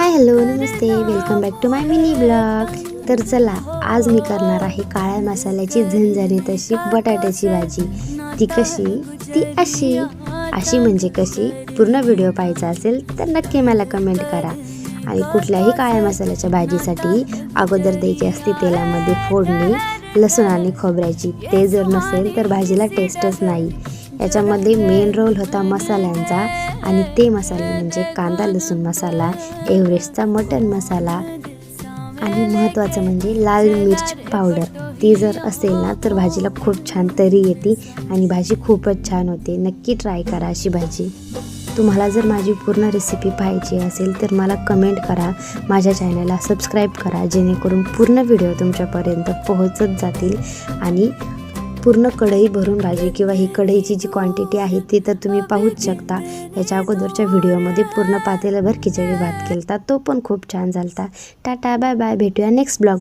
हाय hello नमस्ते, welcome back to my mini blog. तर चला, आज मी करणार आहे काळ्या मसाल्याची झणझणीत अशी बटाट्याची भाजी। ती कशी? ती अशी अशी म्हणजे कशी? पूर्ण व्हिडिओ पाहायचा असेल तर नक्की मला कमेंट करा। आणि कुठल्याही काळ्या मसाल्याच्या भाजीसाठी अगोदर द्यायची असते तेलामध्ये फोडणी लसूण आणि खोबऱ्याची। ते जर नसेल तर भाजीला टेस्टच नाही। याच्यामध्ये मेन रोल होता मसाल्यांचा, आणि ते मसाले म्हणजे कांदा लसूण मसाला, एव्हरेस्टचा मटन मसाला, आणि महत्त्वाचं म्हणजे लाल मिर्च पावडर। ती जर असेल ना तर भाजीला खूप छान तरी येते आणि भाजी खूपच छान होते। नक्की ट्राय करा अशी भाजी। तुम्हाला जर माझी पूर्ण रेसिपी पाहायची असेल तर मला कमेंट करा, माझ्या चॅनलला सबस्क्राईब करा, जेणेकरून पूर्ण व्हिडिओ तुमच्यापर्यंत पोहोचत जातील। आणि पूर्ण कढई भरून भाजी किंवा ही कढईची जी क्वांटिटी आहे ती तर तुम्ही पाहूच शकता। याच्या अगोदरच्या व्हिडिओमध्ये पूर्ण पातेलभर खिचडी भात केलता, तो पण खूप छान झालता। टाटा बाय बाय, भेटूया नेक्स्ट ब्लॉग।